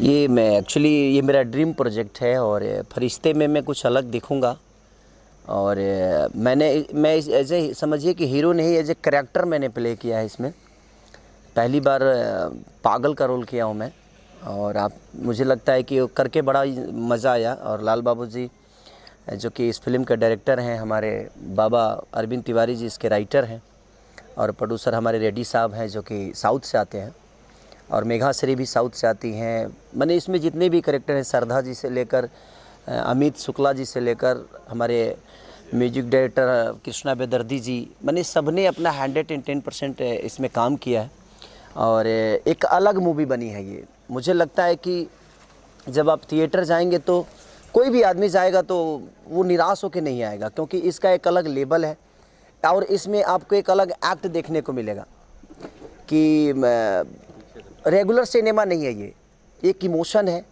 ये मेरा dream project है और फरिश्ते में मैं कुछ अलग दिखूंगा। और मैं एज ए समझिए कि हीरो नहीं, एज ए करैक्टर मैंने प्ले किया है इसमें। पहली बार पागल का रोल किया हूँ मैं, और मुझे लगता है कि करके बड़ा मज़ा आया। और लाल बाबू जी जो कि इस फिल्म के डायरेक्टर हैं, हमारे बाबा अरविंद तिवारी जी इसके राइटर हैं, और प्रोड्यूसर हमारे रेड्डी साहब हैं जो कि साउथ से आते हैं, और मेघा श्री भी साउथ से आती हैं। मैंने इसमें जितने भी कैरेक्टर हैं, श्रद्धा जी से लेकर अमित शुक्ला जी से लेकर हमारे म्यूजिक डायरेक्टर कृष्णा बेदर्दी जी, मैंने सबने अपना 110% इसमें काम किया है। और एक अलग मूवी बनी है ये। मुझे लगता है कि जब आप थिएटर जाएंगे तो कोई भी आदमी जाएगा तो वो निराश होकर नहीं आएगा, क्योंकि इसका एक अलग लेवल है और इसमें आपको एक अलग एक्ट देखने को मिलेगा कि रेगुलर सिनेमा नहीं है ये। एक इमोशन है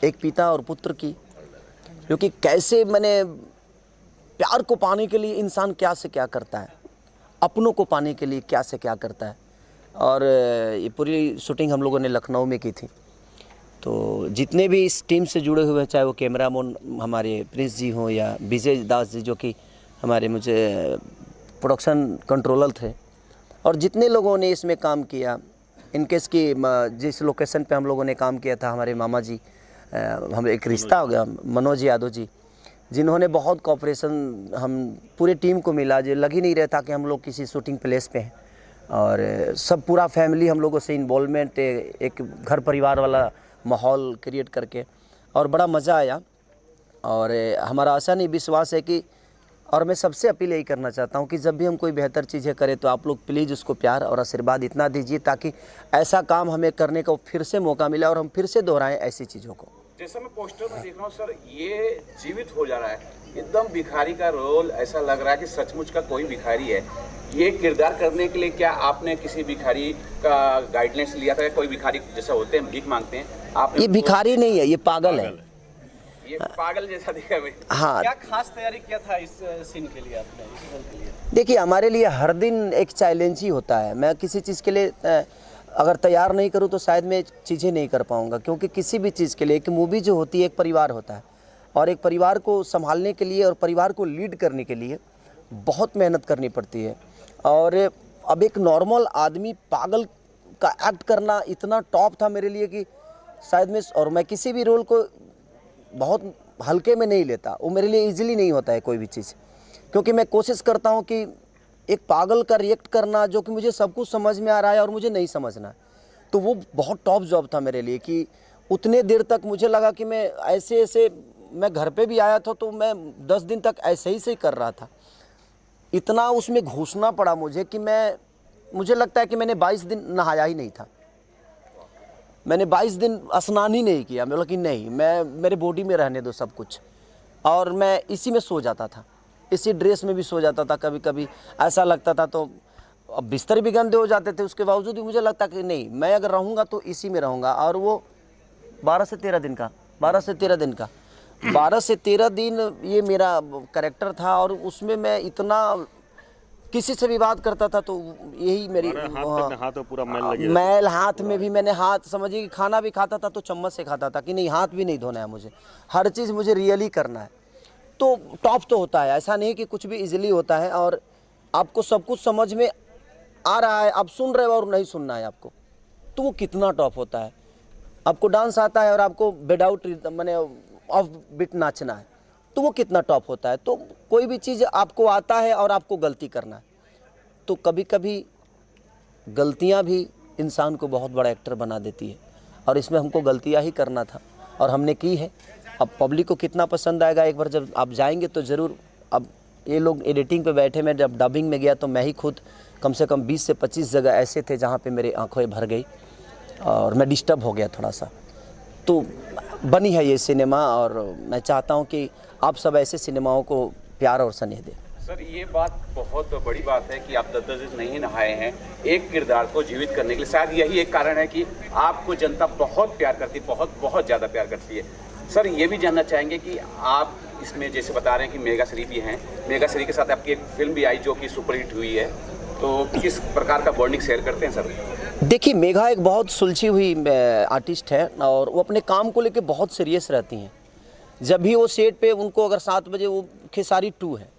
एक पिता और पुत्र की, क्योंकि कैसे मैंने प्यार को पाने के लिए इंसान क्या से क्या करता है, अपनों को पाने के लिए क्या से क्या करता है। और ये पूरी शूटिंग हम लोगों ने लखनऊ में की थी। तो जितने भी इस टीम से जुड़े हुए, चाहे वो कैमरामैन हमारे प्रिंस जी हों या विजय दास जी जो कि हमारे मुझे प्रोडक्शन कंट्रोलर थे, और जितने लोगों ने इसमें काम किया, इनकेस की जिस लोकेशन पे हम लोगों ने काम किया था, हमारे मामा जी, हम एक रिश्ता हो गया, मनोज यादव जी, जिन्होंने बहुत कोऑपरेशन हम पूरे टीम को मिला। जो लग ही नहीं रहा था कि हम लोग किसी शूटिंग प्लेस पे हैं, और सब पूरा फैमिली हम लोगों से इन्वॉल्वमेंट, एक घर परिवार वाला माहौल क्रिएट करके, और बड़ा मज़ा आया। और हमारा आशा नहीं विश्वास है कि, और मैं सबसे अपील यही करना चाहता हूं कि जब भी हम कोई बेहतर चीज़ें करें तो आप लोग प्लीज़ उसको प्यार और आशीर्वाद इतना दीजिए ताकि ऐसा काम हमें करने का फिर से मौका मिले और हम फिर से दोहराएं ऐसी चीज़ों को। जैसा मैं पोस्टर में देख रहा हूँ सर, ये जीवित हो जा रहा है, एकदम भिखारी का रोल, ऐसा लग रहा है कि सचमुच का कोई भिखारी है। ये किरदार करने के लिए क्या आपने किसी भिखारी का गाइडलाइंस लिया था? कोई भिखारी जैसा होते हैं, भीख मांगते हैं, आप ये भिखारी नहीं है, ये पागल है। ये पागल जैसा दिखा मैं। हाँ, क्या खास तैयारी किया था इस सीन के लिए आपने, इस रोल के लिए? देखिए, हमारे लिए हर दिन एक चैलेंज ही होता है। मैं किसी चीज़ के लिए अगर तैयार नहीं करूँ तो शायद मैं चीज़ें नहीं कर पाऊँगा, क्योंकि किसी भी चीज़ के लिए एक मूवी जो होती है एक परिवार होता है, और एक परिवार को संभालने के लिए और परिवार को लीड करने के लिए बहुत मेहनत करनी पड़ती है। और अब एक नॉर्मल आदमी पागल का एक्ट करना इतना टॉप था मेरे लिए कि शायद मैं किसी भी रोल को बहुत हल्के में नहीं लेता। वो मेरे लिए इजीली नहीं होता है कोई भी चीज़, क्योंकि मैं कोशिश करता हूँ कि एक पागल का रिएक्ट करना जो कि मुझे सब कुछ समझ में आ रहा है और मुझे नहीं समझना है, तो वो बहुत टॉप जॉब था मेरे लिए। कि उतने देर तक मुझे लगा कि मैं ऐसे मैं घर पे भी आया था तो मैं 10 दिन तक ऐसे ही कर रहा था। इतना उसमें घुसना पड़ा मुझे कि मुझे लगता है कि मैंने 22 दिन नहाया ही नहीं था। मैंने 22 दिन स्नान ही नहीं किया। मैं कि नहीं, मेरे बॉडी में रहने दो सब कुछ। और मैं इसी में सो जाता था, इसी ड्रेस में भी सो जाता था। कभी कभी ऐसा लगता था, तो अब बिस्तर भी गंदे हो जाते थे, उसके बावजूद भी मुझे लगता कि नहीं, मैं अगर रहूँगा तो इसी में रहूँगा। और वो 12 से 13 दिन ये मेरा कैरेक्टर था। और उसमें मैं इतना किसी से भी बात करता था तो यही मेरी हाथ पूरा मैल हाथ में भी, मैंने हाथ समझिए कि खाना भी खाता था तो चम्मच से खाता था, कि नहीं हाथ भी नहीं धोना है मुझे, हर चीज़ मुझे रियली करना है। तो टॉप तो होता है, ऐसा नहीं कि कुछ भी इजीली होता है। और आपको सब कुछ समझ में आ रहा है, आप सुन रहे हो और नहीं सुनना है आपको, तो वो कितना टॉप होता है। आपको डांस आता है और आपको विदाउट मैंने ऑफ बीट नाचना है, तो वो कितना टॉप होता है। तो कोई भी चीज़ आपको आता है और आपको गलती करना है, तो कभी कभी गलतियां भी इंसान को बहुत बड़ा एक्टर बना देती है। और इसमें हमको गलतियां ही करना था और हमने की है। अब पब्लिक को कितना पसंद आएगा, एक बार जब आप जाएंगे तो ज़रूर। अब ये लोग एडिटिंग पे बैठे, मैं जब डबिंग में गया तो मैं ही खुद कम से कम 20 से 25 जगह ऐसे थे जहाँ पे मेरी आंखें भर गई और मैं डिस्टर्ब हो गया थोड़ा सा। तो बनी है ये सिनेमा, और मैं चाहता हूँ कि आप सब ऐसे सिनेमाओं को प्यार और स्नेह दें। सर, ये बात बहुत बड़ी बात है कि आप 10 दिन नहीं नहाए हैं एक किरदार को जीवित करने के लिए। शायद यही एक कारण है कि आपको जनता बहुत प्यार करती है, बहुत ज़्यादा प्यार करती है। सर, ये भी जानना चाहेंगे कि आप इसमें जैसे बता रहे हैं कि मेघा श्री भी हैं, मेघा श्री के साथ आपकी एक फिल्म भी आई जो कि सुपरहिट हुई है, तो किस प्रकार का बॉन्डिंग शेयर करते हैं सर? देखिए, मेघा एक बहुत सुलझी हुई आर्टिस्ट है और वो अपने काम को लेके बहुत सीरियस रहती हैं। जब भी वो सेट पे उनको अगर 7 बजे, वो खेसारी 2 है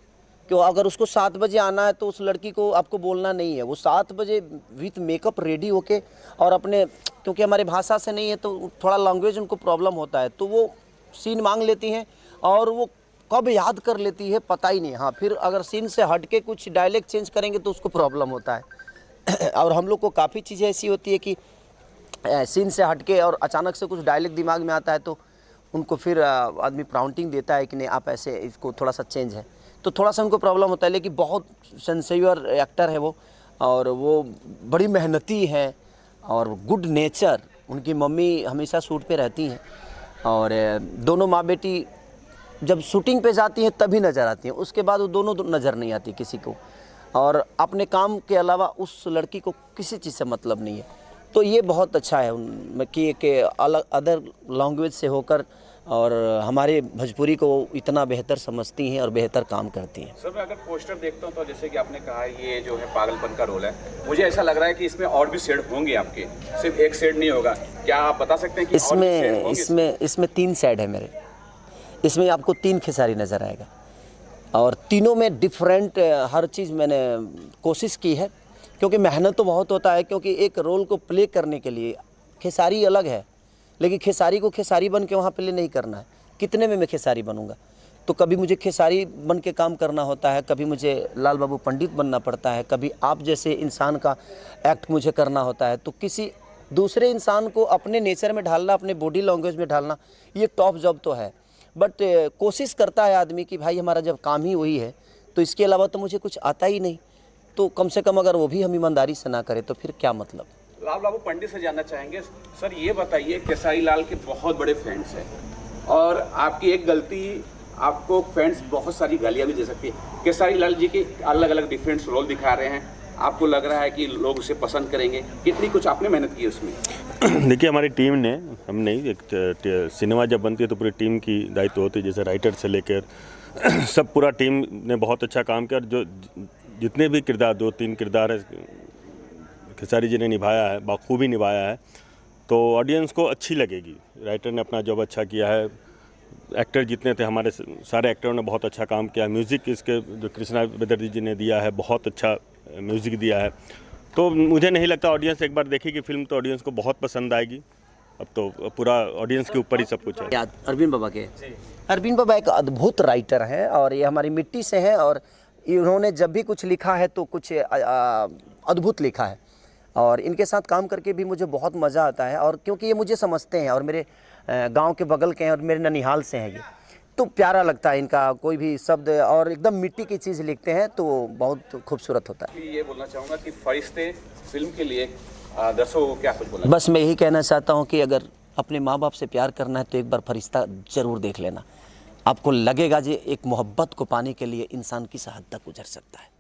कि अगर उसको 7 बजे आना है तो उस लड़की को आपको बोलना नहीं है, वो 7 बजे विथ मेकअप रेडी होके और अपने, क्योंकि हमारे भाषा से नहीं है तो थोड़ा लैंग्वेज उनको प्रॉब्लम होता है, तो वो सीन मांग लेती हैं और वो कब याद कर लेती है पता ही नहीं। हाँ, फिर अगर सीन से हट के कुछ डायलेक्ट चेंज करेंगे तो उसको प्रॉब्लम होता है। और हम लोग को काफ़ी चीज़ें ऐसी होती है कि सीन से हट के और अचानक से कुछ डायलेक्ट दिमाग में आता है तो उनको फिर आदमी प्राउंटिंग देता है कि नहीं आप ऐसे, इसको थोड़ा सा चेंज है, तो थोड़ा सा उनको प्रॉब्लम होता है। लेकिन बहुत सिंसियर एक्टर है वो, और वो बड़ी मेहनती हैं और गुड नेचर। उनकी मम्मी हमेशा शूट पे रहती हैं और दोनों माँ बेटी जब शूटिंग पे जाती हैं तभी नज़र आती हैं, उसके बाद वो दोनों नज़र नहीं आती किसी को, और अपने काम के अलावा उस लड़की को किसी चीज़ से मतलब नहीं है। तो ये बहुत अच्छा है कि अलग अदर लैंग्वेज से होकर और हमारे भोजपुरी को इतना बेहतर समझती हैं और बेहतर काम करती हैं। सर, मैं अगर पोस्टर देखता हूँ तो जैसे कि आपने कहा ये जो है पागलपन का रोल है, मुझे ऐसा लग रहा है कि इसमें और भी शेड होंगे आपके, सिर्फ एक शेड नहीं होगा। क्या आप बता सकते हैं कि इसमें 3 शेड है मेरे। इसमें आपको 3 खेसारी नज़र आएगा और तीनों में डिफरेंट हर चीज़ मैंने कोशिश की है, क्योंकि मेहनत तो बहुत होता है। क्योंकि एक रोल को प्ले करने के लिए खेसारी अलग है, लेकिन खेसारी को खेसारी बन के वहाँ प्ले नहीं करना है। कितने में मैं खेसारी बनूंगा? तो कभी मुझे खेसारी बन के काम करना होता है, कभी मुझे लाल बाबू पंडित बनना पड़ता है, कभी आप जैसे इंसान का एक्ट मुझे करना होता है। तो किसी दूसरे इंसान को अपने नेचर में ढालना, अपने बॉडी लैंग्वेज में ढालना, ये टॉप जॉब तो है। बट कोशिश करता है आदमी कि भाई हमारा जब काम ही वही है तो इसके अलावा तो मुझे कुछ आता ही नहीं, तो कम से कम अगर वो भी हम ईमानदारी से ना करें तो फिर क्या मतलब। लाल बाबू पंडित से जानना चाहेंगे सर, ये बताइए, खेसारी लाल के बहुत बड़े फैंस हैं और आपकी एक गलती आपको फैंस बहुत सारी गालियाँ भी दे सकती है। खेसारी लाल जी के अलग अलग डिफरेंट रोल दिखा रहे हैं, आपको लग रहा है कि लोग उसे पसंद करेंगे? कितनी कुछ आपने मेहनत की उसमें? देखिए, हमारी टीम ने, हम नहीं, एक सिनेमा जब बनती है तो पूरी टीम की दायित्व होती है, जैसे राइटर से लेकर सब पूरा टीम ने बहुत अच्छा काम किया। और जो जितने भी किरदार, 2-3 किरदार है खेसारी जी ने निभाया है, बखूबी निभाया है, तो ऑडियंस को अच्छी लगेगी। राइटर ने अपना जॉब अच्छा किया है, एक्टर जितने थे हमारे सारे एक्टरों ने बहुत अच्छा काम किया। म्यूज़िक इसके जो कृष्णा बेदर्जी जी ने दिया है, बहुत अच्छा म्यूज़िक दिया है। तो मुझे नहीं लगता ऑडियंस एक बार देखेगी फिल्म तो ऑडियंस को बहुत पसंद आएगी। अब तो पूरा ऑडियंस के ऊपर ही सब कुछ है। याद अरविंद बाबा के, अरविंद बाबा एक अद्भुत राइटर हैं और ये हमारी मिट्टी से हैं, और इन्होंने जब भी कुछ लिखा है तो कुछ अद्भुत लिखा है, और इनके साथ काम करके भी मुझे बहुत मज़ा आता है। और क्योंकि ये मुझे समझते हैं और मेरे गांव के बगल के हैं और मेरे ननिहाल से हैं, ये तो प्यारा लगता है इनका कोई भी शब्द, और एकदम मिट्टी की चीज़ लिखते हैं तो बहुत खूबसूरत होता है। ये बोलना चाहूँगा कि फरिश्ते फिल्म के लिए दर्शकों को क्या कुछ बोलना? बस मैं यही कहना चाहता हूँ कि अगर अपने माँ बाप से प्यार करना है तो एक बार फरिश्ता ज़रूर देख लेना, आपको लगेगा कि एक मोहब्बत को पाने के लिए इंसान किस हद तक गुजर सकता है।